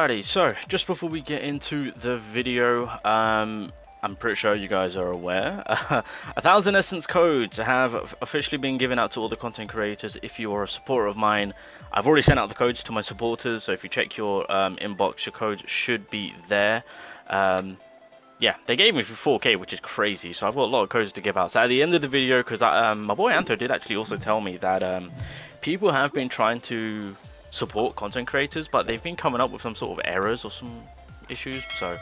Alrighty, so just before we get into the video, I'm pretty sure you guys are aware, 1,000 essence codes have officially been given out to all the content creators. If you are a supporter of mine, I've already sent out the codes to my supporters, so if you check your inbox, your codes should be there. Yeah, they gave me for 4K, which is crazy, so I've got a lot of codes to give out. So at the end of the video, because my boy Anto did actually also tell me that people have been trying to support content creators, but they've been coming up with some sort of errors or some issues. So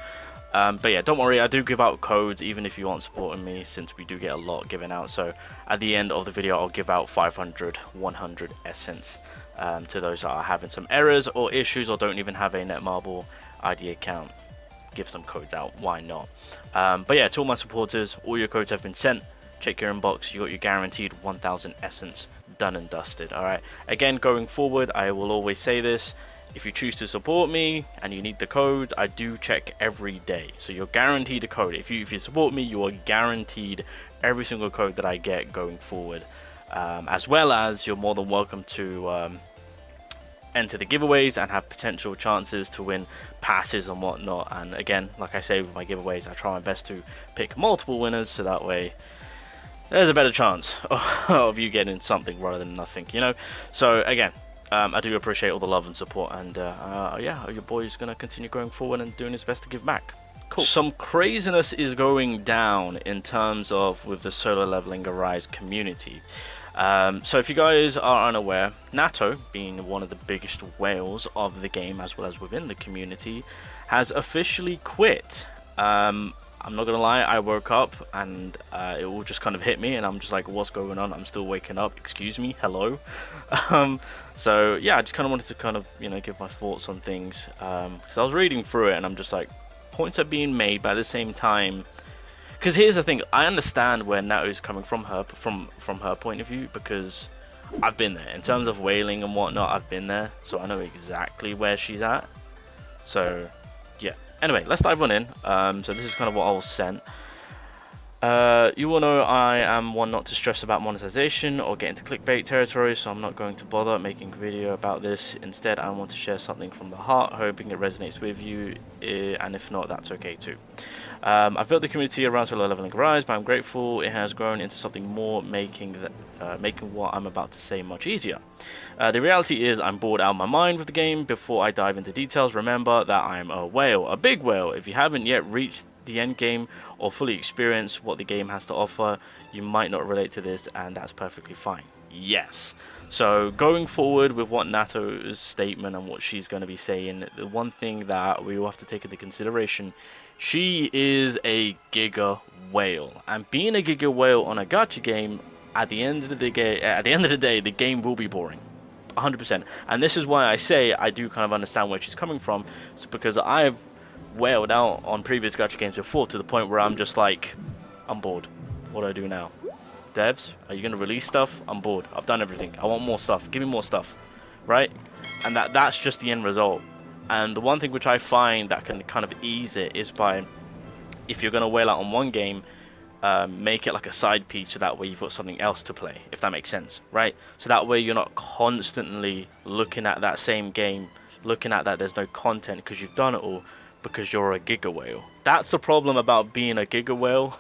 but yeah, don't worry, I do give out codes even if you aren't supporting me, since we do get a lot given out. So at the end of the video, I'll give out 500 100 essence to those that are having some errors or issues or don't even have a Netmarble ID account. Give some codes out, why not? But yeah, to all my supporters, all your codes have been sent. Check your inbox, you got your guaranteed 1000 essence done and dusted. All right, again, going forward, I will always say this: if you choose to support me and you need the codes, I do check every day, so you're guaranteed a code. If you support me, you are guaranteed every single code that I get going forward, as well as you're more than welcome to enter the giveaways and have potential chances to win passes and whatnot. And again, like I say with my giveaways, I try my best to pick multiple winners, so that way there's a better chance of you getting something rather than nothing, you know. So again, I do appreciate all the love and support, and yeah, your boy's gonna continue going forward and doing his best to give back. Cool. Some craziness is going down in terms of with the solo LevelingArise community. So if you guys are unaware, Natto, being one of the biggest whales of the game as well as within the community, has officially quit. I'm not gonna lie, I woke up and it all just kind of hit me, and I'm just like, what's going on? I'm still waking up, excuse me, hello. So yeah, I just kind of wanted to kind of, you know, give my thoughts on things, because I was reading through it and I'm just like, points are being made, but at the same time, because here's the thing, I understand where Natto is coming from her point of view, because I've been there in terms of whaling and whatnot. I've been there, so I know exactly where she's at. So yeah, anyway, let's dive on in. So this is kind of what I was sent. You will know I am one not to stress about monetization or get into clickbait territory, so I'm not going to bother making a video about this. Instead, I want to share something from the heart, hoping it resonates with you, and if not, that's okay too. I've built the community around solo LevelingArise, but I'm grateful it has grown into something more, making what I'm about to say much easier. The reality is I'm bored out of my mind with the game. Before I dive into details, remember that I'm a whale, a big whale. If you haven't yet reached the end game or fully experienced what the game has to offer, you might not relate to this, and that's perfectly fine. Yes. So going forward with what Natto's statement and what she's going to be saying, the one thing that we will have to take into consideration, she is a giga whale, and being a giga whale on a gacha game, at the end of the day, the game will be boring, 100%. And this is why I say I do kind of understand where she's coming from. It's because I've whaled out on previous gacha games before, to the point where I'm just like, I'm bored. What do I do now? Devs, are you going to release stuff? I'm bored. I've done everything. I want more stuff. Give me more stuff, right? And that's just the end result. And the one thing which I find that can kind of ease it is by, if you're going to whale out on one game, make it like a side piece, so that way you've got something else to play, if that makes sense, right? So that way you're not constantly looking at that same game, looking at that there's no content because you've done it all, because you're a giga whale. That's the problem about being a giga whale,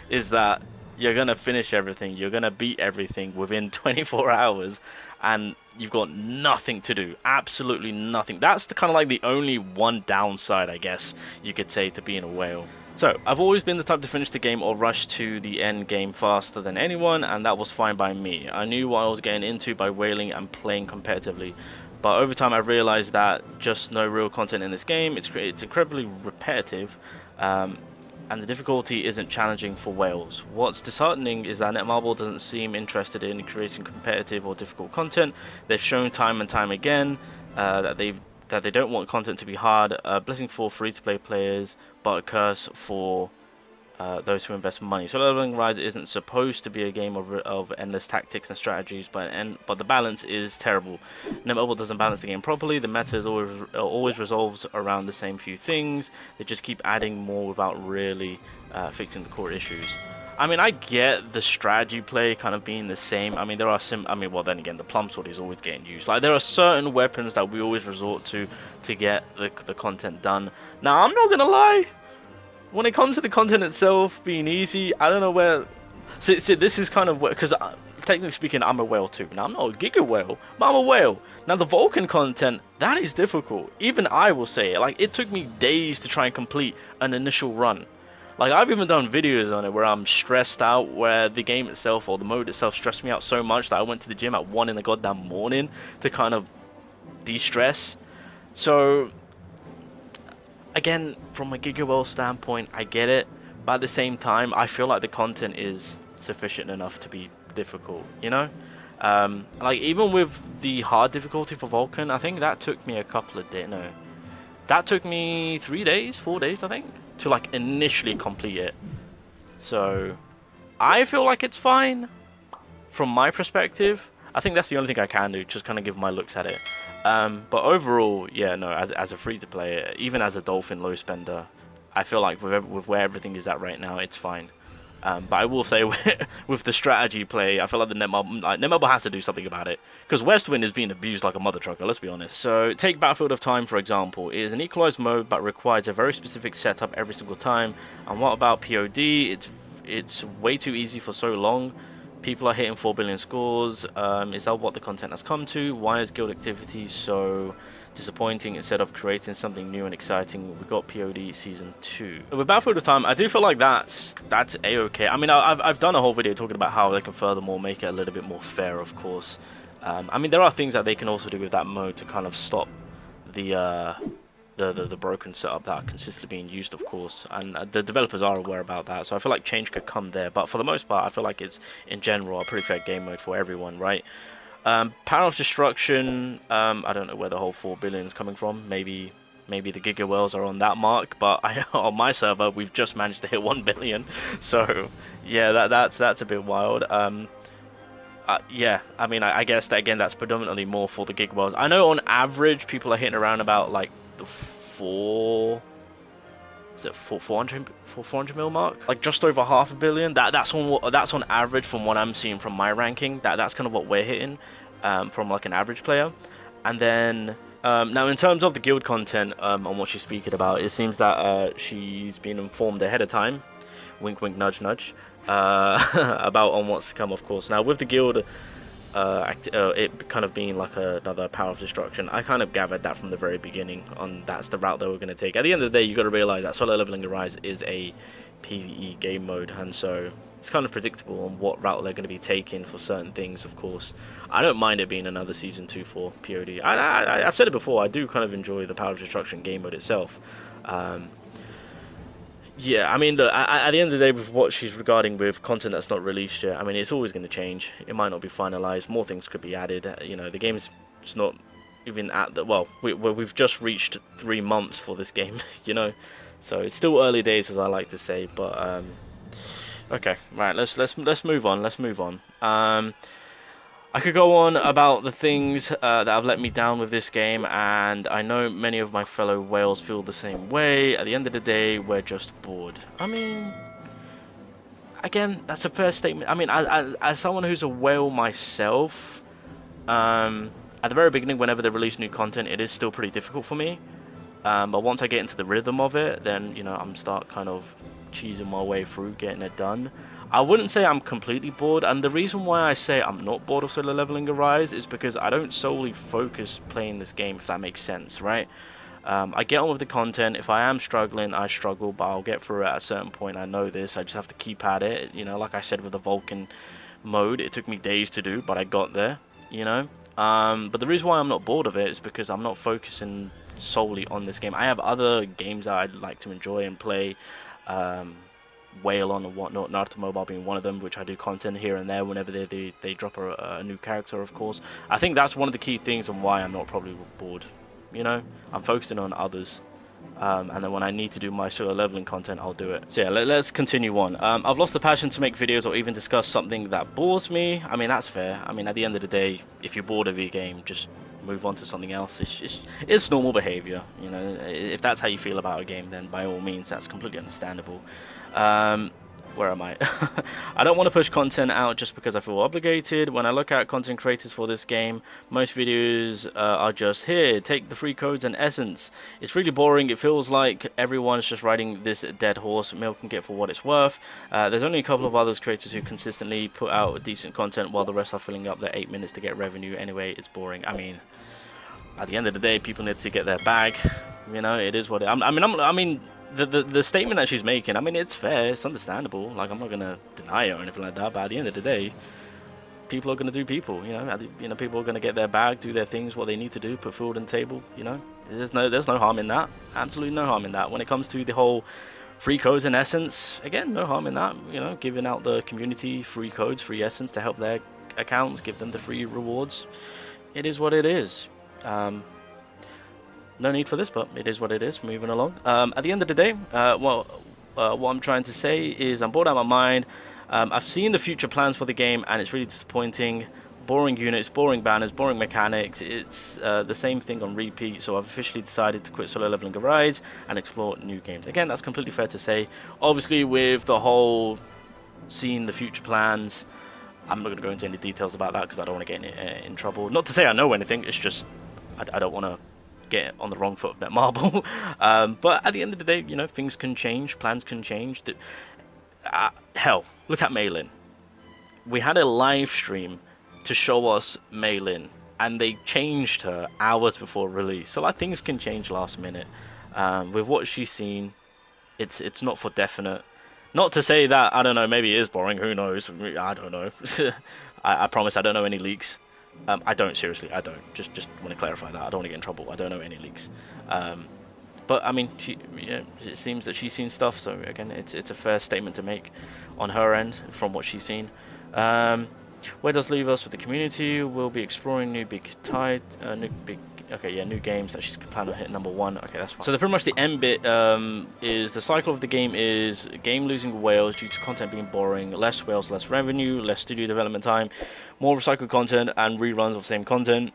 is that you're gonna finish everything, you're gonna beat everything within 24 hours, and you've got nothing to do, absolutely nothing. That's the kind of like the only one downside, I guess you could say, to being a whale. So I've always been the type to finish the game or rush to the end game faster than anyone, and that was fine by me. I knew what I was getting into by whaling and playing competitively. But over time I realized that just no real content in this game. It's incredibly repetitive, and the difficulty isn't challenging for whales. What's disheartening is that Netmarble doesn't seem interested in creating competitive or difficult content. They've shown time and time again that they don't want content to be hard. A blessing for free-to-play players, but a curse for those who invest money. So LevelingArise isn't supposed to be a game of endless tactics and strategies, but the balance is terrible. Netmarble doesn't balance the game properly. The meta is always resolves around the same few things. They just keep adding more without really fixing the core issues. I mean, I get the strategy play kind of being the same. I mean, there are well, then again, the plum sword is always getting used. Like, there are certain weapons that we always resort to get the content done. Now, I'm not gonna lie. When it comes to the content itself being easy, I don't know where... See, this is kind of where... Because technically speaking, I'm a whale too. Now, I'm not a Giga whale, but I'm a whale. Now, the Vulcan content, that is difficult. Even I will say it. Like, it took me days to try and complete an initial run. Like, I've even done videos on it where I'm stressed out, where the game itself or the mode itself stressed me out so much that I went to the gym at 1 in the goddamn morning to kind of de-stress. So, again, from a Giga World standpoint, I get it. But at the same time, I feel like the content is sufficient enough to be difficult, you know? Like, even with the hard difficulty for Vulcan, I think that took me a couple of days, no. That took me 3 days, 4 days, I think, to like initially complete it. So I feel like it's fine from my perspective. I think that's the only thing I can do, just kind of give my looks at it. But overall, yeah, no, as a free-to-play, even as a Dolphin low spender, I feel like with where everything is at right now, it's fine. But I will say with the strategy play, I feel like the Netmarble has to do something about it. Because Westwind is being abused like a mother trucker, let's be honest. So take Battlefield of Time, for example. It is an equalized mode, but requires a very specific setup every single time. And what about POD? It's way too easy for so long. People are hitting 4 billion scores. Is that what the content has come to? Why is guild activity so disappointing? Instead of creating something new and exciting, we got POD Season 2. With Battlefield of Time, I do feel like that's a-okay. I mean, I've done a whole video talking about how they can furthermore make it a little bit more fair, of course. I mean, there are things that they can also do with that mode to kind of stop the broken setup that are consistently being used, of course, and the developers are aware about that, so I feel like change could come there. But for the most part, I feel like it's, in general, a pretty fair game mode for everyone, right? Power of Destruction, I don't know where the whole 4 billion is coming from. Maybe the Giga Whales are on that mark, but on my server, we've just managed to hit 1 billion. So, yeah, that's a bit wild. Yeah, I mean, I guess that, again, that's predominantly more for the Giga Whales. I know on average, people are hitting around about, like, the 400 mil mark, like just over $500 million. That's on average from what I'm seeing from my ranking. That's kind of what we're hitting from like an average player. And then now in terms of the guild content on what she's speaking about, it seems that she's been informed ahead of time, wink wink nudge nudge, about on what's to come, of course. Now with the guild it kind of being like another Power of Destruction, I kind of gathered that from the very beginning on that's the route that we're going to take. At the end of the day, you got to realize that solo LevelingArise is a PvE game mode, and so it's kind of predictable on what route they're going to be taking for certain things, of course. I don't mind it being another Season 2 for POD. I've said it before, I do kind of enjoy the Power of Destruction game mode itself. Yeah, I mean, look, at the end of the day, with what she's regarding with content that's not released yet, I mean, it's always going to change. It might not be finalized. More things could be added. You know, the game's not even at the... Well, we've just reached 3 months for this game, you know? So it's still early days, as I like to say, but... Okay, right, let's move on. Let's move on. I could go on about the things that have let me down with this game, and I know many of my fellow whales feel the same way. At the end of the day, we're just bored. I mean, again, that's a fair statement. I mean, as someone who's a whale myself, at the very beginning, whenever they release new content, it is still pretty difficult for me. But once I get into the rhythm of it, then, you know, I'm start kind of cheesing my way through, getting it done. I wouldn't say I'm completely bored, and the reason why I say I'm not bored of solo LevelingArise is because I don't solely focus playing this game, if that makes sense, right? I get on with the content. If I am struggling, I struggle, but I'll get through it at a certain point. I know this. I just have to keep at it. You know, like I said with the Vulcan mode, it took me days to do, but I got there, you know? But the reason why I'm not bored of it is because I'm not focusing solely on this game. I have other games that I'd like to enjoy and play. Whale on and whatnot, Natto Mobile being one of them, which I do content here and there whenever they drop a new character, of course. I think that's one of the key things on why I'm not probably bored, you know? I'm focusing on others, and then when I need to do my solo leveling content, I'll do it. So yeah, let's continue on. I've lost the passion to make videos or even discuss something that bores me. I mean, that's fair. I mean, at the end of the day, if you're bored of your game, just move on to something else. It's normal behavior, you know? If that's how you feel about a game, then by all means, that's completely understandable. where am I? I don't want to push content out just because I feel obligated. When I look at content creators for this game, most videos are just, here, take the free codes and essence. It's really boring. It feels like everyone's just riding this dead horse, milking it for what it's worth. There's only a couple of others creators who consistently put out decent content while the rest are filling up their 8 minutes to get revenue. Anyway, it's boring. I mean, at the end of the day, people need to get their bag. You know, it is what it, I mean, the statement that she's making, I mean, it's fair, it's understandable. Like, I'm not gonna deny it or anything like that. But at the end of the day, people are gonna do people. You know, people are gonna get their bag, do their things, what they need to do, put food on the table. You know, there's no harm in that. Absolutely no harm in that. When it comes to the whole free codes and essence, again, no harm in that. You know, giving out the community free codes, free essence to help their accounts, give them the free rewards. It is what it is. No need for this, but it is what it is. Moving along. At the end of the day, what I'm trying to say is I'm bored out of my mind. I've seen the future plans for the game, and it's really disappointing. Boring units, boring banners, boring mechanics. It's the same thing on repeat. So I've officially decided to quit solo LevelingArise and explore new games. Again, that's completely fair to say. Obviously, with the whole seeing the future plans, I'm not going to go into any details about that because I don't want to get in trouble. Not to say I know anything. It's just I don't want to get on the wrong foot of Netmarble. But at the end of the day, you know, things can change, plans can change. Hell, look at Maylin. We had a live stream to show us Maylin, and they changed her hours before release. So like, things can change last minute. With what she's seen, it's not for definite. Not to say that, I don't know, maybe it is boring, who knows, I don't know. I promise I don't know any leaks. I don't, seriously, I don't. Just want to clarify that. I don't want to get in trouble. I don't know any leaks. But I mean, it seems that she's seen stuff. So again, it's a fair statement to make on her end from what she's seen. Where does leave us with the community? We'll be exploring new new games that she's planning on hitting #1. Okay, that's fine. So pretty much the end bit is the cycle of the game is game losing whales due to content being boring, less whales, less revenue, less studio development time, more recycled content, and reruns of same content.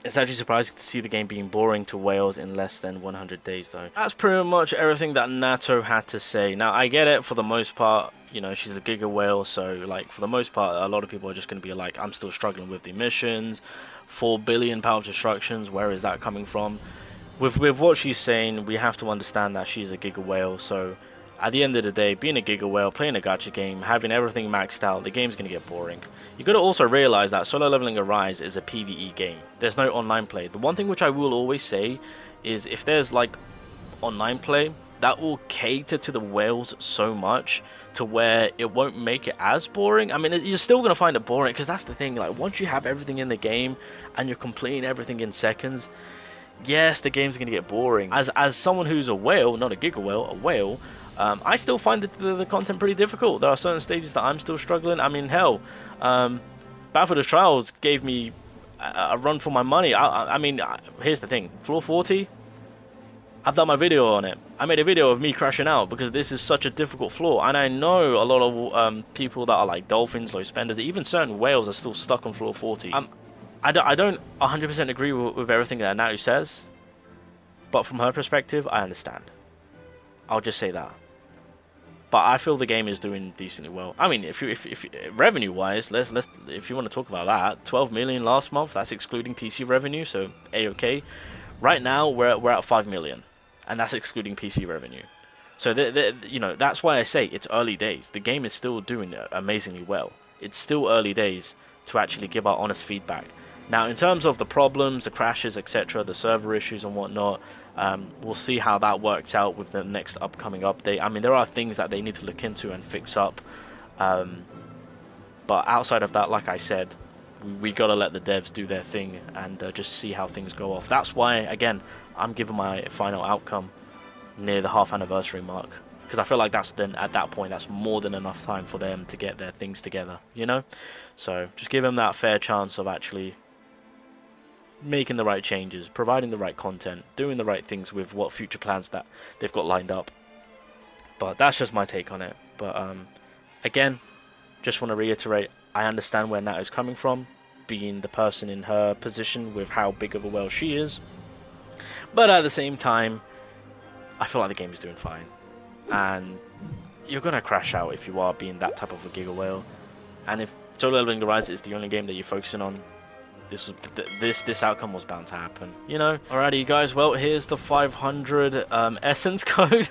It's actually surprising to see the game being boring to whales in less than 100 days, though. That's pretty much everything that Natto had to say. Now, I get it for the most part. You know, she's a Giga whale, so, like, for the most part, a lot of people are just going to be like, I'm still struggling with the missions, 4 billion power of destructions, where is that coming from? With what she's saying, we have to understand that she's a Giga whale, so at the end of the day, being a Giga whale, playing a gacha game, having everything maxed out, the game's going to get boring. You got to also realize that Solo LevelingArise is a PvE game. There's no online play. The one thing which I will always say is if there's like online play, that will cater to the whales so much to where it won't make it as boring. I mean, you're still going to find it boring because that's the thing. Like, once you have everything in the game and you're completing everything in seconds, yes, the game's going to get boring. As someone who's a whale, not a Giga whale, a whale, I still find the content pretty difficult. There are certain stages that I'm still struggling. I mean, hell, Battle of Trials gave me a run for my money. I mean, here's the thing. Floor 40, I've done my video on it. I made a video of me crashing out because this is such a difficult floor. And I know a lot of people that are like dolphins, low spenders, even certain whales are still stuck on floor 40. I don't 100% agree with everything that Natto says. But from her perspective, I understand. I'll just say that. But I feel the game is doing decently well. I mean, if revenue-wise, if you want to talk about that, 12 million last month. That's excluding PC revenue, so a-okay. Right now, we're at 5 million, and that's excluding PC revenue. So you know, that's why I say it's early days. The game is still doing amazingly well. It's still early days to actually give our honest feedback. Now, in terms of the problems, the crashes, etc., the server issues and whatnot, we'll see how that works out with the next upcoming update. I mean, there are things that they need to look into and fix up. But outside of that, like I said, we got to let the devs do their thing and just see how things go off. That's why, again, I'm giving my final outcome near the half anniversary mark. Because I feel like that's then, at that point, that's more than enough time for them to get their things together, you know? So just give them that fair chance of actually making the right changes, providing the right content, doing the right things with what future plans that they've got lined up. But that's just my take on it. But again, just want to reiterate, I understand where Natto's coming from, being the person in her position with how big of a whale she is. But at the same time, I feel like the game is doing fine. And you're gonna crash out if you are being that type of a Giga Whale. And if Solo Leveling Rise is the only game that you're focusing on, this outcome was bound to happen, you know. Alrighty, guys. Well, here's the 500 essence code.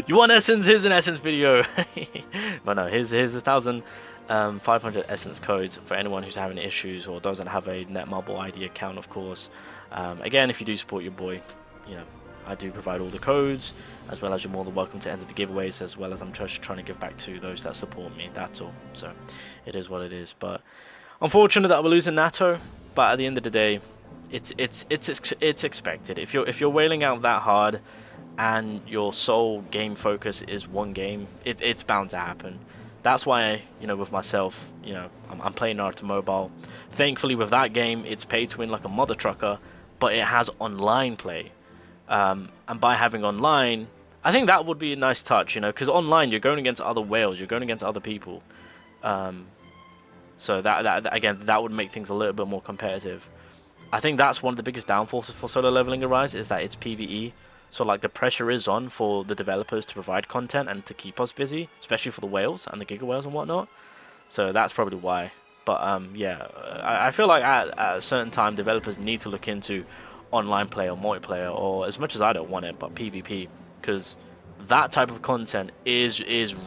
You want essence? Here's an essence video. But no, here's 1,500 essence codes for anyone who's having issues or doesn't have a Netmarble ID account, of course. Again, if you do support your boy, you know, I do provide all the codes, as well as you're more than welcome to enter the giveaways, as well as I'm just trying to give back to those that support me. That's all. So it is what it is. But unfortunate that we're losing Natto. But at the end of the day, it's expected. If you're wailing out that hard, and your sole game focus is one game, it's bound to happen. That's why, you know, with myself, you know, I'm playing Naruto Mobile. Thankfully, with that game, it's pay to win like a mother trucker, but it has online play. And by having online, I think that would be a nice touch, you know, because online you're going against other whales, you're going against other people. So that again, that would make things a little bit more competitive. I think that's one of the biggest downfalls for Solo LevelingArise, is that it's PvE. So like the pressure is on for the developers to provide content and to keep us busy, especially for the whales and the Giga Whales and whatnot. So that's probably why. But yeah, I feel like at a certain time developers need to look into online play or multiplayer, or as much as I don't want it, but PvP, because that type of content is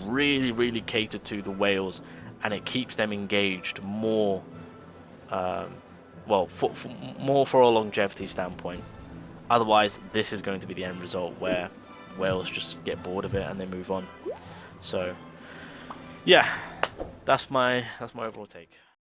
really catered to the whales, and it keeps them engaged more. Well, more for a longevity standpoint. Otherwise, this is going to be the end result, where whales just get bored of it and they move on. So, yeah, that's my overall take.